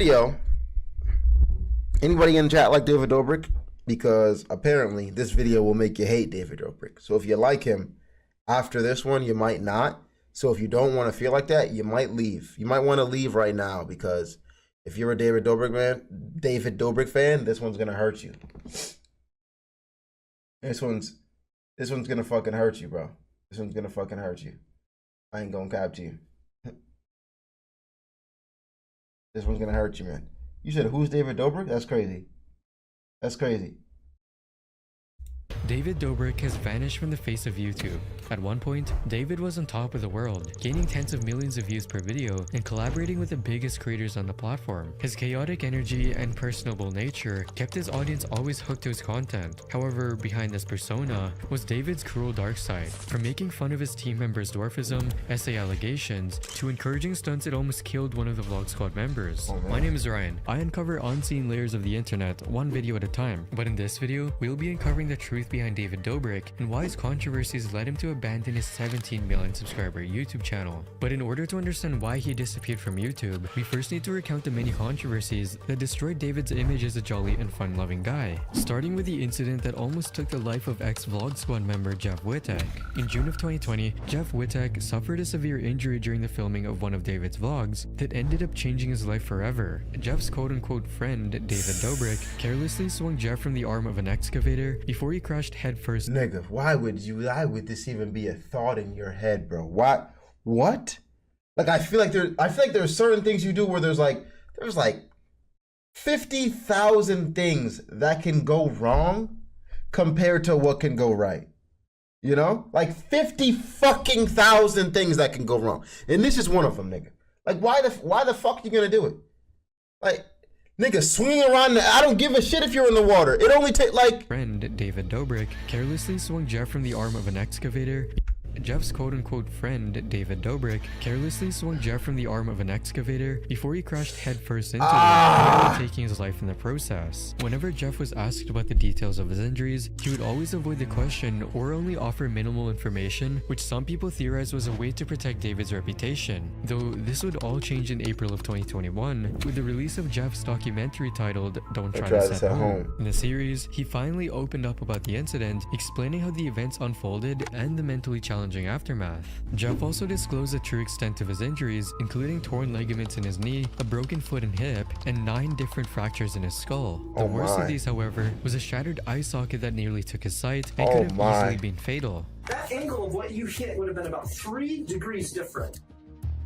Video. Anybody in chat like David Dobrik? Because apparently this video will make you hate David Dobrik. So if you like him after this one, you might not. So if you don't want to feel like that, you might leave. You might want to leave right now, because if you're a David Dobrik fan, this one's gonna hurt you. This one's gonna fucking hurt you, bro. This one's gonna fucking hurt you. I ain't gonna cap to you. This one's gonna hurt you, man. You said, who's David Dobrik? That's crazy. That's crazy. David Dobrik has vanished from the face of YouTube. At one point, David was on top of the world, gaining tens of millions of views per video and collaborating with the biggest creators on the platform. His chaotic energy and personable nature kept his audience always hooked to his content. However, behind this persona was David's cruel dark side. From making fun of his team members' dwarfism, essay allegations, to encouraging stunts that almost killed one of the Vlog Squad members. My name is Ryan. I uncover unseen layers of the internet, one video at a time. But in this video, we'll be uncovering the truth behind David Dobrik and why his controversies led him to abandon his 17 million subscriber YouTube channel. But in order to understand why he disappeared from YouTube, we first need to recount the many controversies that destroyed David's image as a jolly and fun-loving guy. Starting with the incident that almost took the life of ex-Vlog Squad member Jeff Wittek. In June of 2020, Jeff Wittek suffered a severe injury during the filming of one of David's vlogs that ended up changing his life forever. Jeff's quote-unquote friend, David Dobrik, carelessly swung Jeff from the arm of an excavator before he crashed headfirst. Nigga, why would this even be a thought in your head, bro? What? Like, I feel like there's certain things you do where there's like 50,000 things that can go wrong compared to what can go right. You know? Like 50 fucking thousand things that can go wrong. And this is one of them, nigga. Like, why the fuck you gonna do it? Like, nigga, swinging around, I don't give a shit if you're in the water. It only takes like... Friend David Dobrik carelessly swung Jeff from the arm of an excavator. Jeff's quote-unquote friend, David Dobrik, carelessly swung Jeff from the arm of an excavator before he crashed headfirst into it, taking his life in the process. Whenever Jeff was asked about the details of his injuries, he would always avoid the question or only offer minimal information, which some people theorized was a way to protect David's reputation. Though this would all change in April of 2021 with the release of Jeff's documentary titled Don't Try This at Home. In the series, he finally opened up about the incident, explaining how the events unfolded and the mentally challenging aftermath. Jeff also disclosed the true extent of his injuries, including torn ligaments in his knee, a broken foot and hip, and 9 different fractures in his skull. The worst of these, however, was a shattered eye socket that nearly took his sight and could have easily been fatal. That angle of what you hit would have been about 3 degrees different.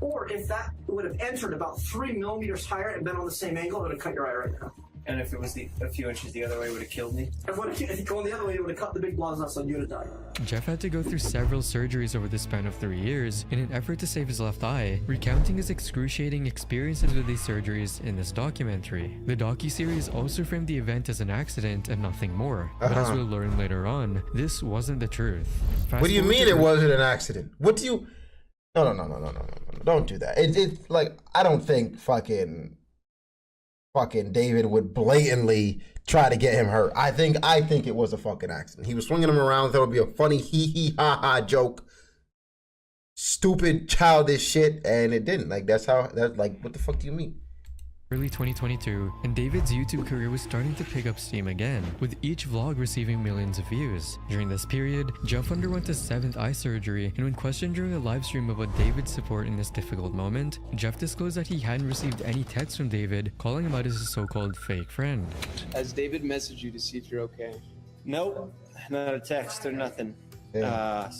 Or if that would have entered about 3 millimeters higher and been on the same angle, it would have cut your eye right now. And if it was a few inches the other way, it would have killed me? If it going the other way, it would have cut the big blonde nuts on you to die. Jeff had to go through several surgeries over the span of 3 years in an effort to save his left eye, recounting his excruciating experiences with these surgeries in this documentary. The docuseries also framed the event as an accident and nothing more, but as we'll learn later on, this wasn't the truth. What do you mean it wasn't an accident? What do you... No, don't do that. It's like, I don't think fucking David would blatantly try to get him hurt. I think it was a fucking accident. He was swinging him around. That would be a funny hee ha ha joke, stupid childish shit, and it didn't. Like, that's like, what the fuck do you mean? Early 2022, and David's YouTube career was starting to pick up steam again, with each vlog receiving millions of views. During this period, Jeff underwent his 7th eye surgery, and when questioned during a live stream about David's support in this difficult moment, Jeff disclosed that he hadn't received any texts from David, calling him out as a so-called fake friend. Has David messaged you to see if you're okay? Nope, not a text or nothing. Yeah.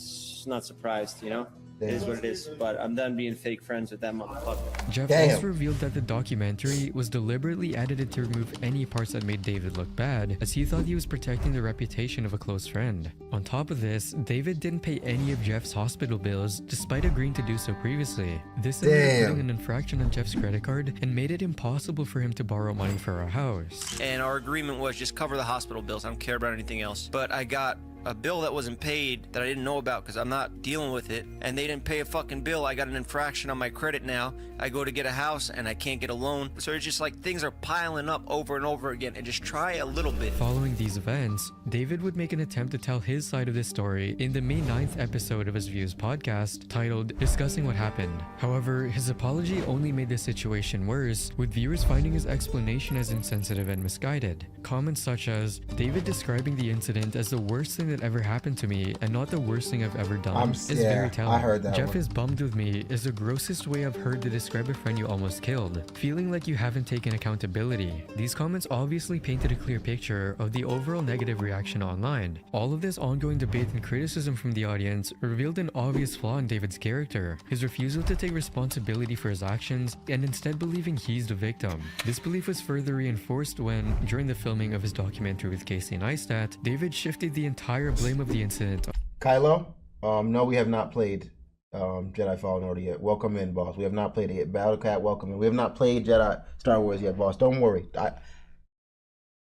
Not surprised, you know? It is what it is, but I'm done being fake friends with that motherfucker. Jeff also revealed that the documentary was deliberately edited to remove any parts that made David look bad, as he thought he was protecting the reputation of a close friend. On top of this, David didn't pay any of Jeff's hospital bills, despite agreeing to do so previously. This ended up putting an infraction on Jeff's credit card and made it impossible for him to borrow money for our house. And our agreement was just cover the hospital bills. I don't care about anything else. But I got a bill that wasn't paid that I didn't know about because I'm not dealing with it, and they didn't pay a fucking bill. I got an infraction on my credit now. I go to get a house and I can't get a loan. So it's just like things are piling up over and over again, and just try a little bit. Following these events, David would make an attempt to tell his side of the story in the May 9th episode of his Views podcast titled Discussing What Happened. However, his apology only made the situation worse, with viewers finding his explanation as insensitive and misguided. Comments such as, David describing the incident as the worst thing that ever happened to me and not the worst thing I've ever done is very telling. I heard that Jeff one. is bummed with me is the grossest way I've heard to describe a friend you almost killed. Feeling like you haven't taken accountability. These comments obviously painted a clear picture of the overall negative reaction online. All of this ongoing debate and criticism from the audience revealed an obvious flaw in David's character, his refusal to take responsibility for his actions and instead believing he's the victim. This belief was further reinforced when, during the filming of his documentary with Casey Neistat, David shifted the entire blame of the incident. Kylo, no, we have not played Jedi Fallen Order yet. Welcome in, boss. We have not played it yet. Battlecat, welcome in. We have not played Jedi Star Wars yet, boss. Don't worry.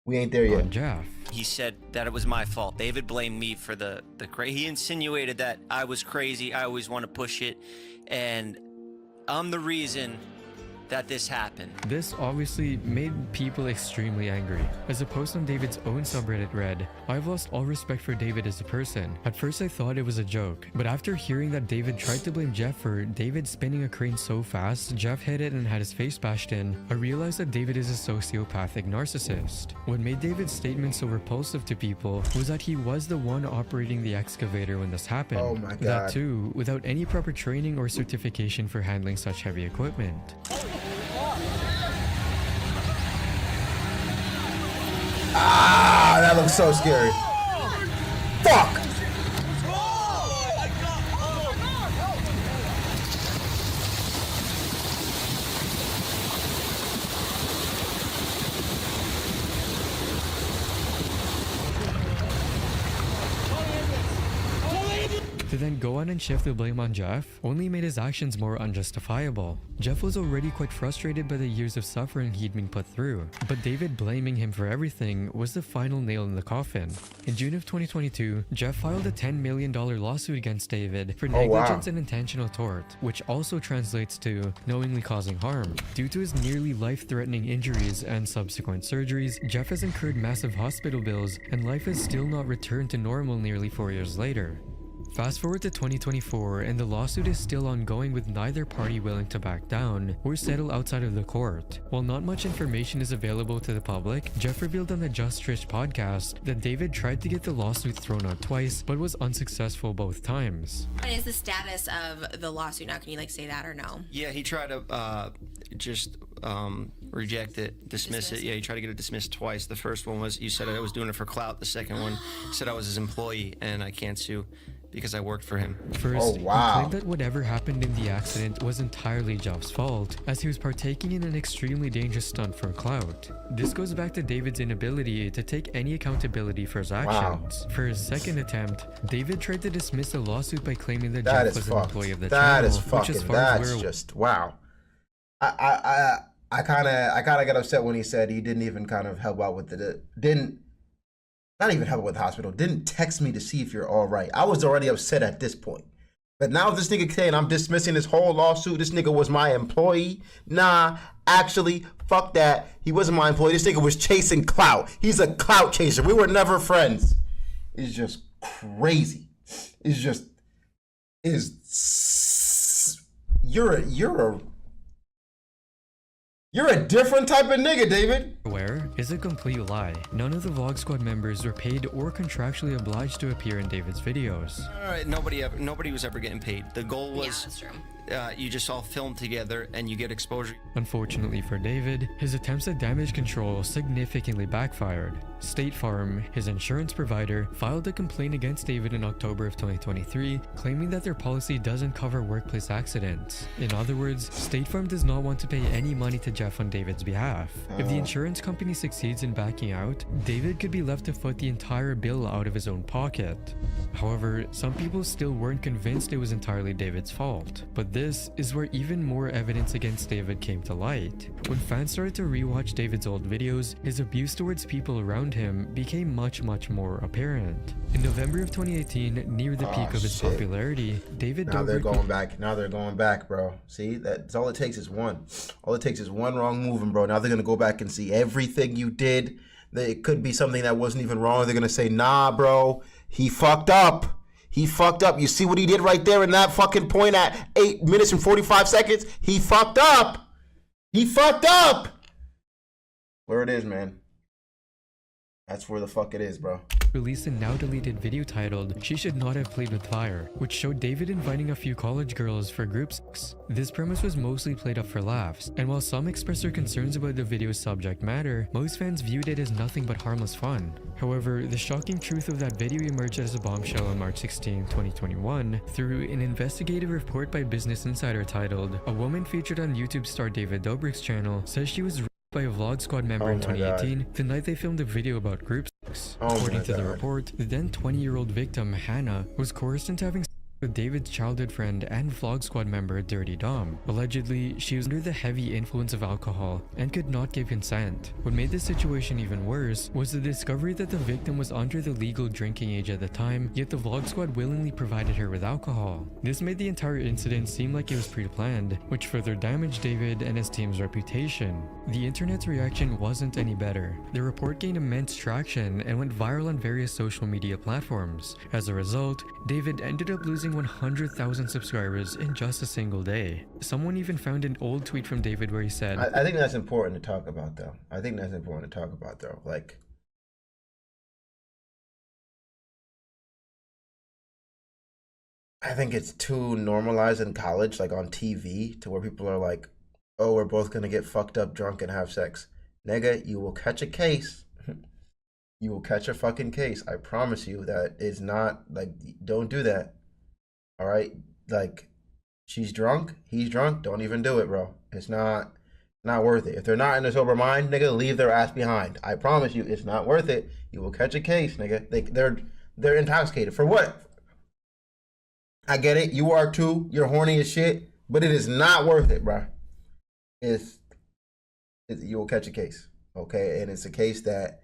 We ain't there yet. Jeff. He said that it was my fault. David blamed me for the he insinuated that I was crazy. I always want to push it, and I'm the reason that this happened. This obviously made people extremely angry. As a post on David's own subreddit read, I've lost all respect for David as a person. At first I thought it was a joke, but after hearing that David tried to blame Jeff for David spinning a crane so fast, Jeff hit it and had his face bashed in, I realized that David is a sociopathic narcissist. What made David's statement so repulsive to people was that he was the one operating the excavator when this happened. Oh my God. That too, without any proper training or certification for handling such heavy equipment. Ah, that looks so scary. Fuck! To then go on and shift the blame on Jeff only made his actions more unjustifiable. Jeff was already quite frustrated by the years of suffering he'd been put through, but David blaming him for everything was the final nail in the coffin. In June of 2022, Jeff filed a $10 million lawsuit against David for negligence and intentional tort, which also translates to knowingly causing harm. Due to his nearly life-threatening injuries and subsequent surgeries, Jeff has incurred massive hospital bills, and life has still not returned to normal nearly 4 years later. Fast forward to 2024 and the lawsuit is still ongoing, with neither party willing to back down or settle outside of the court. While not much information is available to the public, Jeff revealed on the Just Trish podcast that David tried to get the lawsuit thrown out twice but was unsuccessful both times. What is the status of the lawsuit now? Can you say that or no? Yeah, he tried to just reject it, dismiss it. Yeah, he tried to get it dismissed twice. The first one was, you said I was doing it for clout. The second one said I was his employee and I can't sue because I worked for him. First, he claimed that whatever happened in the accident was entirely Jeff's fault, as he was partaking in an extremely dangerous stunt for clout. This goes back to David's inability to take any accountability for his actions. For his second attempt, David tried to dismiss the lawsuit by claiming that Jeff was an employee of the channel, which as far as we're just wow. I kind of got upset when he said he didn't even kind of help out with not even help out with the hospital, didn't text me to see if you're all right. I was already upset at this point. But now this nigga saying I'm dismissing this whole lawsuit, this nigga was my employee. Nah, actually, fuck that. He wasn't my employee. This nigga was chasing clout. He's a clout chaser. We were never friends. It's just crazy. You're a different type of nigga, David. Where is a complete lie. None of the Vlog Squad members were paid or contractually obliged to appear in David's videos. All right, nobody was ever getting paid. The goal was, that's true. You just all film together and you get exposure. Unfortunately for David, his attempts at damage control significantly backfired. State Farm, his insurance provider, filed a complaint against David in October of 2023, claiming that their policy doesn't cover workplace accidents. In other words, State Farm does not want to pay any money to Jeff on David's behalf. If the insurance company succeeds in backing out, David could be left to foot the entire bill out of his own pocket. However, some people still weren't convinced it was entirely David's fault, but But this is where even more evidence against David came to light. When fans started to rewatch David's old videos, his abuse towards people around him became much more apparent. In November of 2018, near the peak of his popularity, David Now Dobrik they're going back. Now they're going back, bro. See, that's all it takes is one. All it takes is one wrong move, bro. Now they're gonna go back and see everything you did. It could be something that wasn't even wrong. They're gonna say, nah, bro, he fucked up. He fucked up. You see what he did right there in that fucking point at 8 minutes and 45 seconds? He fucked up. He fucked up. Where it is, man. That's where the fuck it is, bro. released a now deleted video titled "She Should Not Have Played With Fire," which showed David inviting a few college girls for group sex. This premise was mostly played up for laughs, and while some expressed their concerns about the video's subject matter, most fans viewed it as nothing but harmless fun. However, the shocking truth of that video emerged as a bombshell on March 16, 2021, through an investigative report by Business Insider titled "A woman featured on YouTube star David Dobrik's channel says she was by a Vlog Squad member in 2018 the night they filmed a video about group sex." According to the report, the then 20-year-old victim, Hannah, was coerced into having sex with David's childhood friend and Vlog Squad member, Dirty Dom. Allegedly, she was under the heavy influence of alcohol and could not give consent. What made this situation even worse was the discovery that the victim was under the legal drinking age at the time, yet the Vlog Squad willingly provided her with alcohol. This made the entire incident seem like it was pre-planned, which further damaged David and his team's reputation. The internet's reaction wasn't any better. The report gained immense traction and went viral on various social media platforms. As a result, David ended up losing 100,000 subscribers in just a single day. Someone even found an old tweet from David where he said, I think that's important to talk about, though. Like, I think it's too normalized in college, like on TV, to where people are like, oh, we're both gonna get fucked up, drunk, and have sex. Nigga, you will catch a case. You will catch a fucking case. I promise you that is not, like, don't do that. All right? Like, she's drunk, he's drunk, don't even do it, bro. It's not worth it. If they're not in a sober mind, nigga, leave their ass behind. I promise you, it's not worth it. You will catch a case, nigga. They're intoxicated. For what? I get it. You are too. You're horny as shit. But it is not worth it, bro. You will catch a case. Okay? And it's a case that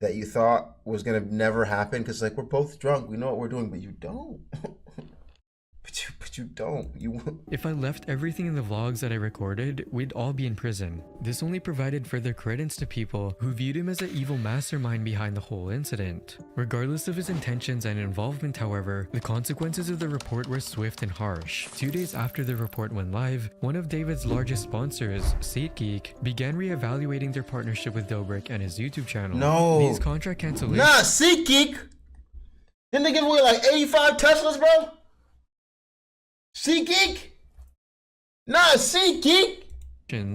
you thought was gonna never happen, because like, we're both drunk, we know what we're doing, but you don't. but you don't. "If I left everything in the vlogs that I recorded, we'd all be in prison." This only provided further credence to people who viewed him as an evil mastermind behind the whole incident. Regardless of his intentions and involvement, however, the consequences of the report were swift and harsh. 2 days after the report went live, one of David's largest sponsors, SeatGeek, began re-evaluating their partnership with Dobrik and his YouTube channel. No. These contract cancellations... Nah, SeatGeek! Didn't they give away like 85 Teslas, bro? SeatGeek? Nah, SeatGeek!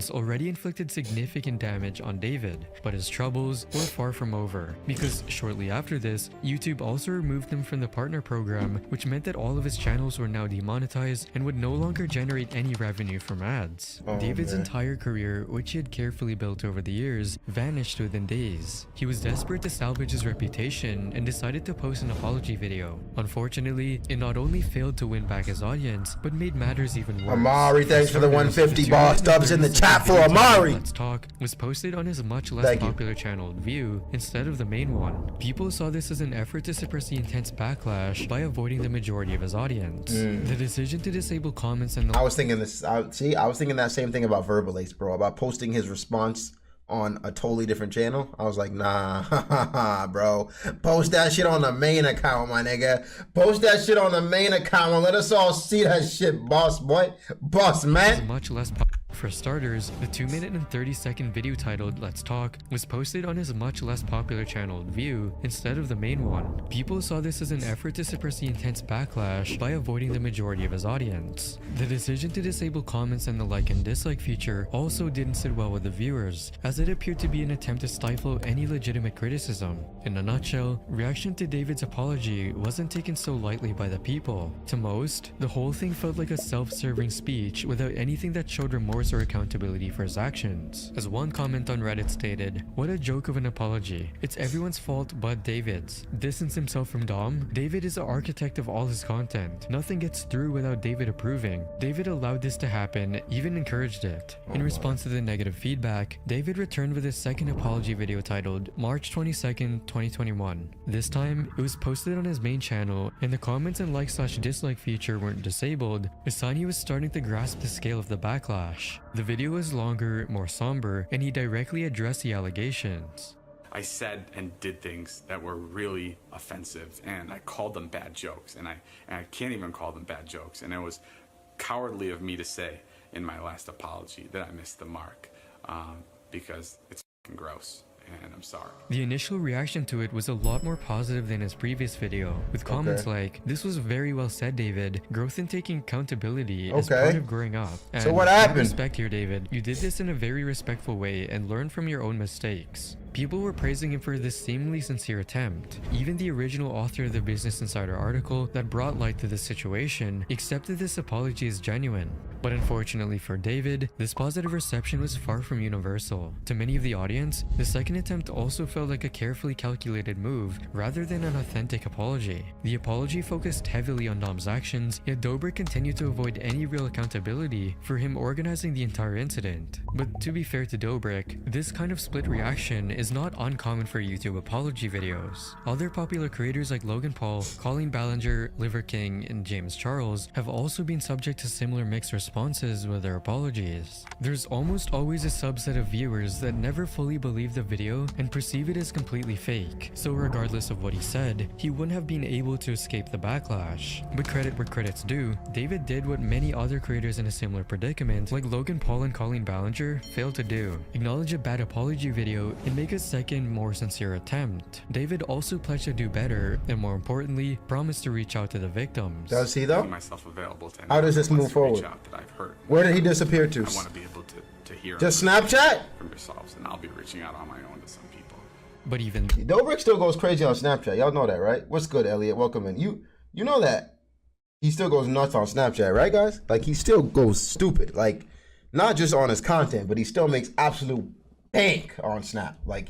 already inflicted significant damage on David, but his troubles were far from over, because shortly after this, YouTube also removed him from the partner program, which meant that all of his channels were now demonetized and would no longer generate any revenue from ads. David's entire career, which he had carefully built over the years, vanished within days. He was desperate to salvage his reputation and decided to post an apology video. Unfortunately, it not only failed to win back his audience, but made matters even worse. Amari, thanks for the 150 boss. Dubs in the chat for Amari. Let's Talk was posted on his much less popular channel View instead of the main one. People saw this as an effort to suppress the intense backlash by avoiding the majority of his audience. The decision to disable comments and I was thinking this. I was thinking that same thing about Verbal Ace, bro, about posting his response on a totally different channel. I was like, nah, bro. Post that shit on the main account, my nigga. Post that shit on the main account and let us all see that shit, boss boy. Boss man. Much less For starters, the 2-minute and 30-second video titled "Let's Talk" was posted on his much less popular channel View instead of the main one. People saw this as an effort to suppress the intense backlash by avoiding the majority of his audience. The decision to disable comments and the like and dislike feature also didn't sit well with the viewers, as it appeared to be an attempt to stifle any legitimate criticism. In a nutshell, reaction to David's apology wasn't taken so lightly by the people. To most, the whole thing felt like a self-serving speech without anything that showed remorse remorse or accountability for his actions. As one comment on Reddit stated, "What a joke of an apology. It's everyone's fault but David's. Distance himself from Dom. David is the architect of all his content. Nothing gets through without David approving. David allowed this to happen, even encouraged it." In response to the negative feedback, David returned with his second apology video titled March 22nd, 2021. This time, it was posted on his main channel, and the comments and like/dislike feature weren't disabled, a sign he was starting to grasp the scale of the backlash. The video was longer, more somber, and he directly addressed the allegations. I said and did things that were really offensive, and I called them bad jokes, and I can't even call them bad jokes, and it was cowardly of me to say in my last apology that I missed the mark, because it's fucking gross, and I'm sorry. The initial reaction to it was a lot more positive than his previous video, with comments like, "This was very well said, David. Growth and taking accountability is part of growing up." And so what happened? Respect here, David. You did this in a very respectful way and learned from your own mistakes. People were praising him for this seemingly sincere attempt. Even the original author of the Business Insider article that brought light to the situation accepted this apology as genuine. But unfortunately for David, this positive reception was far from universal. To many of the audience, the second attempt also felt like a carefully calculated move rather than an authentic apology. The apology focused heavily on Dom's actions, yet Dobrik continued to avoid any real accountability for him organizing the entire incident. But to be fair to Dobrik, this kind of split reaction is not uncommon for YouTube apology videos. Other popular creators like Logan Paul, Colleen Ballinger, Liver King, and James Charles have also been subject to similar mixed responses with their apologies. There's almost always a subset of viewers that never fully believe the video and perceive it as completely fake, so regardless of what he said, he wouldn't have been able to escape the backlash. But credit where credit's due, David did what many other creators in a similar predicament, like Logan Paul and Colleen Ballinger, failed to do: acknowledge a bad apology video and make a second, more sincere attempt. David also pledged to do better, and more importantly, promised to reach out to the victims. Does he though? Myself available to How does this move forward? that I've heard. Where did he disappear to? I want to be able to hear Just Snapchat? from yourselves, and I'll be reaching out on my own to some people. But even Dobrik still goes crazy on Snapchat. Y'all know that, right? What's good, Elliot? Welcome in. You know that he still goes nuts on Snapchat, right, guys? Like, he still goes stupid. Like, not just on his content, but he still makes absolute bank on Snap. Like,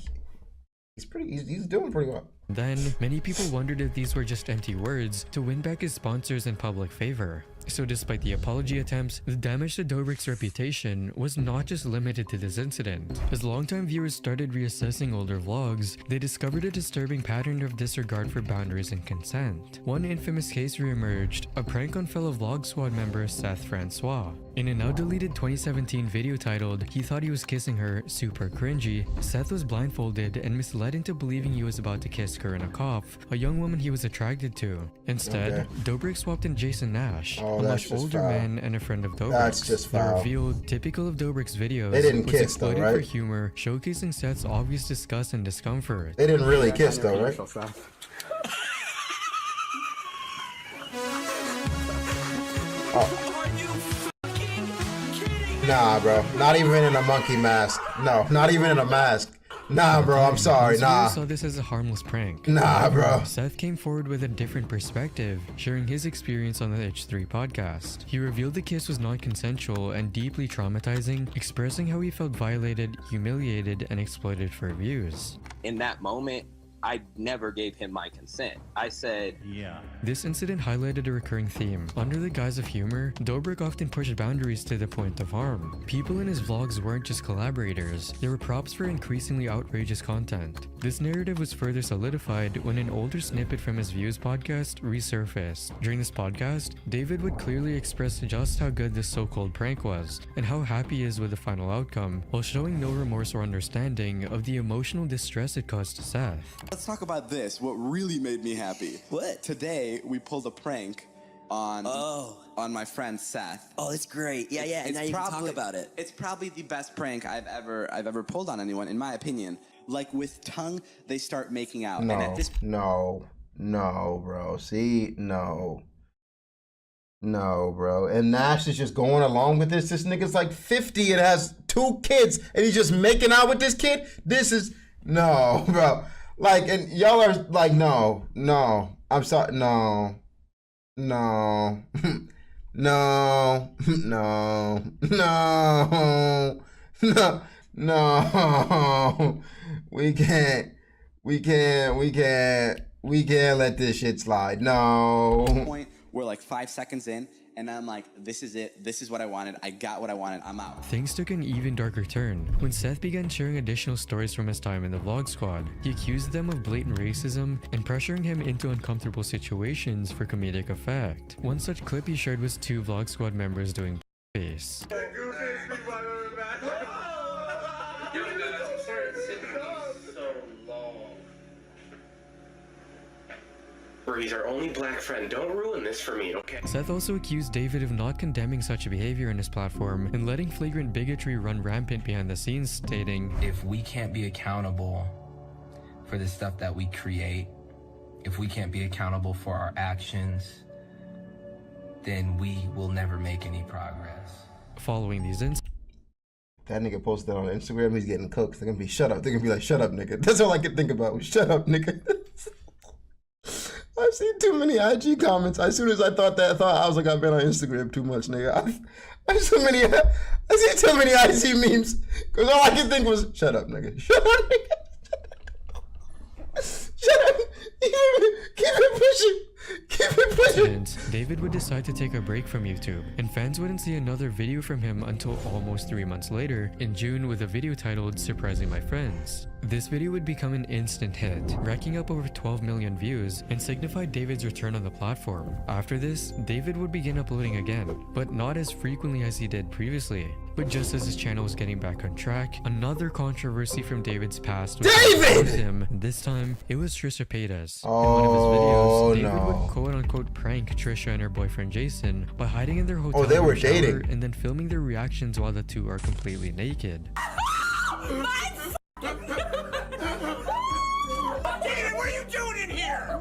he's doing pretty well. then, many people wondered if these were just empty words to win back his sponsors and public favor. So despite the apology attempts, the damage to Dobrik's reputation was not just limited to this incident. As longtime viewers started reassessing older vlogs, they discovered a disturbing pattern of disregard for boundaries and consent. One infamous case reemerged, a prank on fellow Vlog Squad member Seth Francois. In a now deleted 2017 video titled "He Thought He Was Kissing Her, Super Cringy," Seth was blindfolded and misled into believing he was about to kiss Corinna Kopf, a young woman he was attracted to. Instead, Dobrik swapped in Jason Nash, a much older man and a friend of Dobrik's. That's just The foul. reveal, typical of Dobrik's videos, They didn't was kiss, exploited though, right? for humor, showcasing Seth's obvious disgust and discomfort. They didn't really kiss though, right? Nah, bro. Not even in a monkey mask. No, not even in a mask. Nah, bro. I'm sorry. Most Nah. viewers saw this as a harmless prank. Nah, bro. Seth came forward with a different perspective, sharing his experience on the H3 podcast. He revealed the kiss was non-consensual and deeply traumatizing, expressing how he felt violated, humiliated, and exploited for views. In that moment, I never gave him my consent. I said, This incident highlighted a recurring theme. Under the guise of humor, Dobrik often pushed boundaries to the point of harm. People in his vlogs weren't just collaborators, they were props for increasingly outrageous content. This narrative was further solidified when an older snippet from his Views podcast resurfaced. During this podcast, David would clearly express just how good this so-called prank was, and how happy he is with the final outcome, while showing no remorse or understanding of the emotional distress it caused to Seth. Let's talk about this. What really made me happy. What? Today we pulled a prank on my friend Seth. Oh, that's great. Yeah, and now you can talk about it. It's probably the best prank I've ever pulled on anyone, in my opinion. Like, with tongue, they start making out. No, And at this no, bro. See, no, bro. And Nash is just going along with this. This nigga's like 50 and has 2 kids, and he's just making out with this kid. This is no, bro. Like, and y'all are like, no. I'm sorry, no. No, no, no, no, no. We can't let this shit slide. No. Point, we're like 5 seconds in, and I'm like, this is it. This is what I wanted. I got what I wanted. I'm out. Things took an even darker turn when Seth began sharing additional stories from his time in the Vlog Squad. He accused them of blatant racism and pressuring him into uncomfortable situations for comedic effect. One such clip he shared was 2 Vlog Squad members doing face. He's our only black friend. Don't ruin this for me, okay? Seth also accused David of not condemning such behavior on his platform and letting flagrant bigotry run rampant behind the scenes, stating, "If we can't be accountable for the stuff that we create, if we can't be accountable for our actions, then we will never make any progress." Following these incidents, that nigga posted on Instagram, he's getting cooked. They're gonna be, shut up. They're gonna be like, shut up, nigga. That's all I can think about. Shut up, nigga. I've seen too many IG comments. As soon as I thought that, I was like, I've been on Instagram too much, nigga. I see too many IG memes. Because all I could think was, shut up, nigga. Shut up, nigga. Shut up. Keep it pushing. Keep it pushing. David would decide to take a break from YouTube, and fans wouldn't see another video from him until almost 3 months later, in June, with a video titled "Surprising My Friends." This video would become an instant hit, racking up over 12 million views, and signified David's return on the platform. After this, David would begin uploading again, but not as frequently as he did previously. But just as his channel was getting back on track, another controversy from David's past was with him. This time, it was Trisha Paytas. In one of his videos, David would quote-unquote prank Trisha and her boyfriend Jason by hiding in their hotel they were shower dating, and then filming their reactions while the two are completely naked. David, what are you doing in here?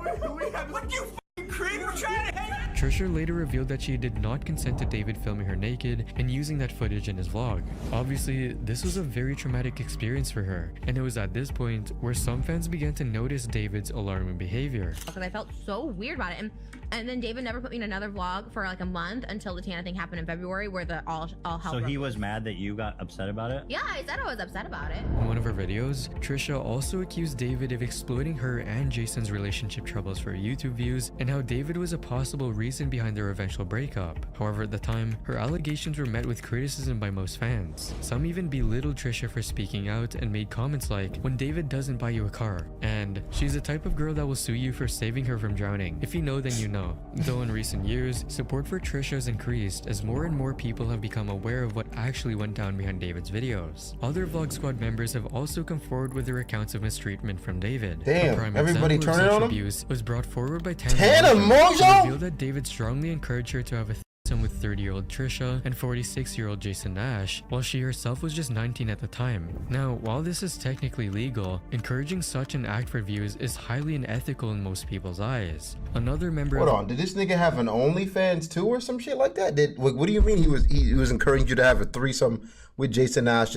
What you f***ing creep? We're trying to hang. Trisha later revealed that she did not consent to David filming her naked and using that footage in his vlog. Obviously, this was a very traumatic experience for her, and it was at this point where some fans began to notice David's alarming behavior. Because I felt so weird about it, and then David never put me in another vlog for like a month until the Tana thing happened in February, where the all hell. So he was mad that you got upset about it? Yeah, I said I was upset about it. In one of her videos, Trisha also accused David of exploiting her and Jason's relationship troubles for YouTube views, and how David was a possible reason behind their eventual breakup. However, at the time, her allegations were met with criticism by most fans. Some even belittled Trisha for speaking out and made comments like, "When David doesn't buy you a car," and "She's the type of girl that will sue you for saving her from drowning. If you know, then you know." Though in recent years, support for Trisha has increased as more and more people have become aware of what actually went down behind David's videos. Other Vlog Squad members have also come forward with their accounts of mistreatment from David. Damn, everybody turning on him? Abuse was brought forward by Tana Mojo? to reveal that David strongly encouraged her to have a threesome with 30-year-old Trisha and 46-year-old Jason Nash, while she herself was just 19 at the time. Now, while this is technically legal, encouraging such an act for views is highly unethical in most people's eyes. Another member Hold on, did this nigga have an OnlyFans too or some shit like that? What do you mean he was encouraging you to have a threesome with Jason Nash?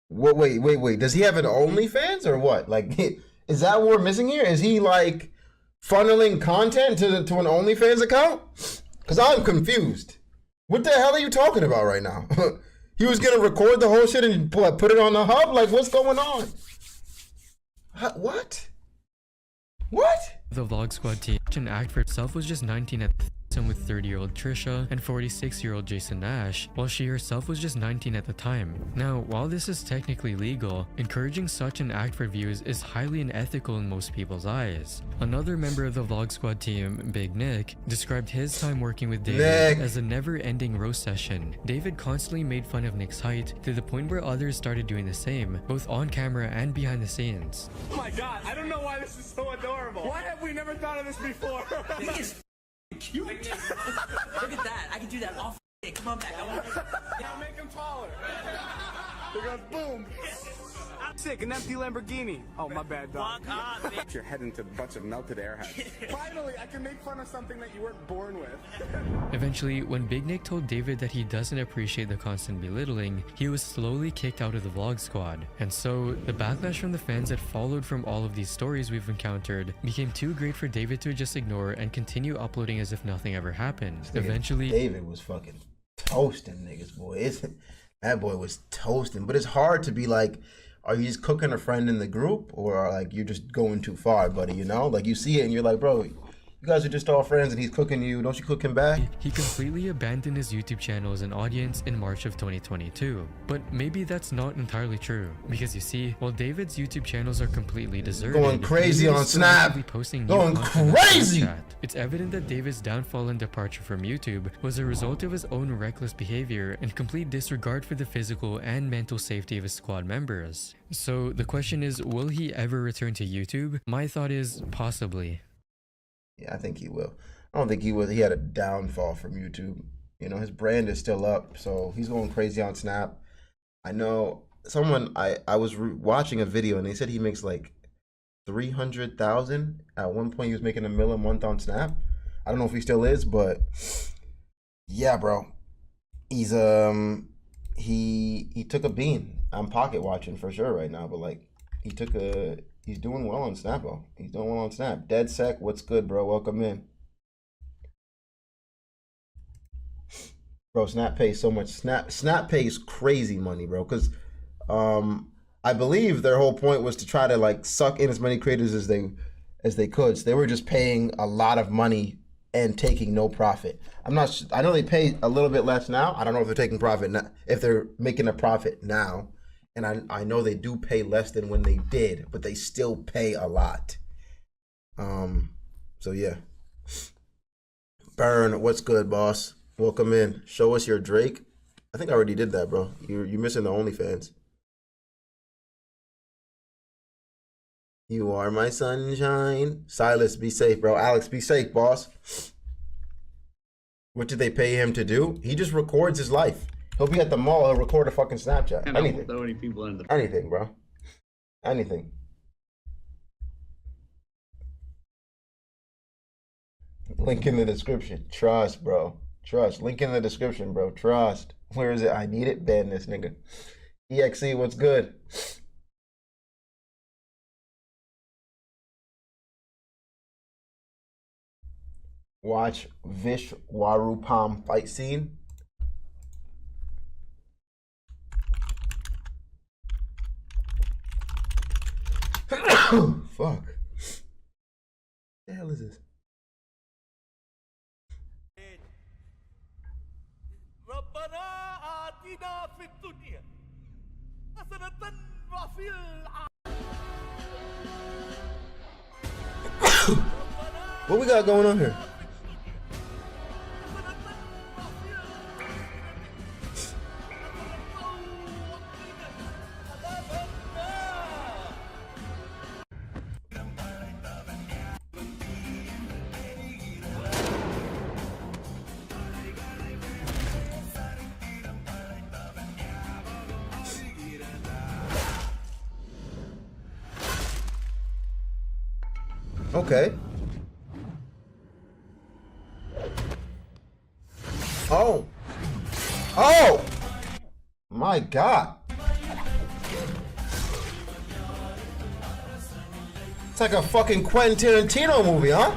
Wait. Does he have an OnlyFans or what? Like, is that what we're missing here? Is he like funneling content to an OnlyFans account? Because I'm confused. What the hell are you talking about right now? He was gonna record the whole shit and put it on the hub? Like, what's going on? What? The Vlog Squad team, an act for itself, was just 19 at the time, with 30-year-old Trisha and 46-year-old Jason Nash, while she herself was just 19 at the time. Now, while this is technically legal, encouraging such an act for views is highly unethical in most people's eyes. Another member of the Vlog Squad team, Big Nick, described his time working with David as a never-ending roast session. David constantly made fun of Nick's height to the point where others started doing the same, both on camera and behind the scenes. Oh my god, I don't know why this is so adorable. Why have we never thought of this before? Nick is cute. Look at that. I can do that all day. Come on back. Now make him taller. It goes boom. Sick, an empty Lamborghini. Oh, my bad, dog. Your head into a bunch of melted airheads. Finally, I can make fun of something that you weren't born with. Eventually, when Big Nick told David that he doesn't appreciate the constant belittling, he was slowly kicked out of the vlog squad. And so, the backlash from the fans that followed from all of these stories we've encountered became too great for David to just ignore and continue uploading as if nothing ever happened. Eventually, David was fucking toasting niggas, boy. That boy was toasting. But it's hard to be like, are you just cooking a friend in the group, or like you're just going too far, buddy? You know, like you see it and you're like, bro, you guys are just all friends and he's cooking you. Don't you cook him back? He completely abandoned his YouTube channel as an audience in March of 2022. But maybe that's not entirely true. Because you see, while David's YouTube channels are completely deserted, Going crazy David on is still Snap. actively posting new Going content on crazy. Snapchat. It's evident that David's downfall and departure from YouTube was a result of his own reckless behavior and complete disregard for the physical and mental safety of his squad members. So the question is, will he ever return to YouTube? My thought is possibly. Yeah, I think he will. I don't think he was. He had a downfall from YouTube. You know, his brand is still up, so he's going crazy on Snap. I know someone. I was watching a video and they said he makes like 300,000. At one point, he was making $1 million a month on Snap. I don't know if he still is, but yeah, bro. He's he took a bean. I'm pocket watching for sure right now, but like he's doing well on Snap, bro. He's doing well on Snap. Dead Sec, what's good, bro? Welcome in. Bro, Snap pays so much. Snap pays crazy money, bro. Because I believe their whole point was to try to like suck in as many creators as they could. So they were just paying a lot of money and taking no profit. I'm not. I know they pay a little bit less now. I don't know if they're taking profit now, if they're making a profit now. And I know they do pay less than when they did, but they still pay a lot. So yeah. Burn, what's good, boss? Welcome in. Show us your Drake. I think I already did that, bro. You're missing the OnlyFans. You are my sunshine. Silas, be safe, bro. Alex, be safe, boss. What did they pay him to do? He just records his life. He'll be at the mall. He'll record a fucking Snapchat. And Anything. throw any people in the Anything, bro. Anything. Link in the description. Trust, bro. Trust. Link in the description, bro. Trust. Where is it? I need it. Ban this nigga. EXE, what's good? Watch Vish Warupam fight scene. Fuck. What the hell is this? What we got going on here? Okay. Oh. Oh! My God. It's like a fucking Quentin Tarantino movie, huh?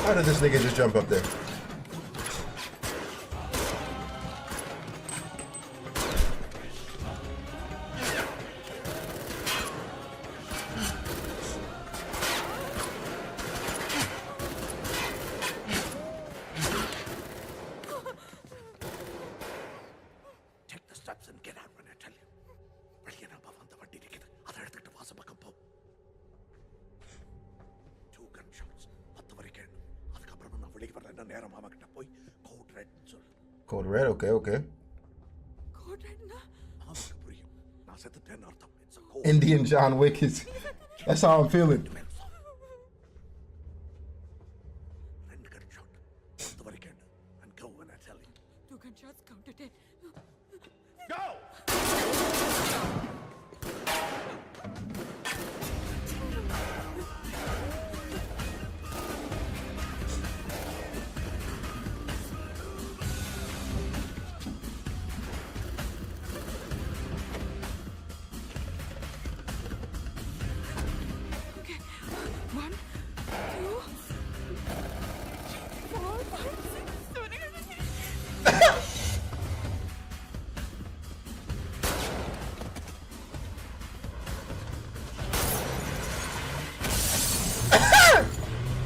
How did this nigga just jump up there? Code red, okay, okay. Indian John Wick is. That's how I'm feeling.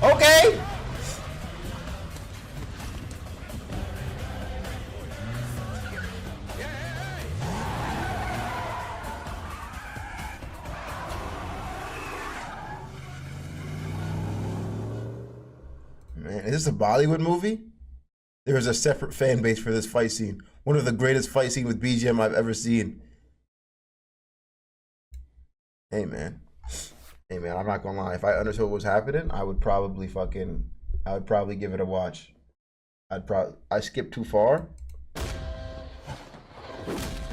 Okay. Man, is this a Bollywood movie? There is a separate fan base for this fight scene. One of the greatest fight scenes with BGM I've ever seen. Hey man. Hey man, I'm not gonna lie. If I understood what was happening, I would probably give it a watch. I skipped too far.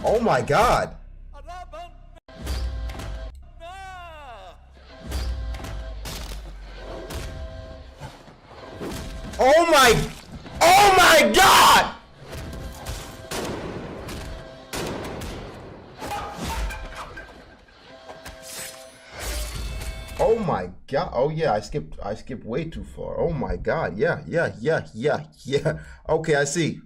Oh my god. Oh my god! Oh my god. Oh yeah, I skipped way too far. Oh my god. Yeah. Okay, I see.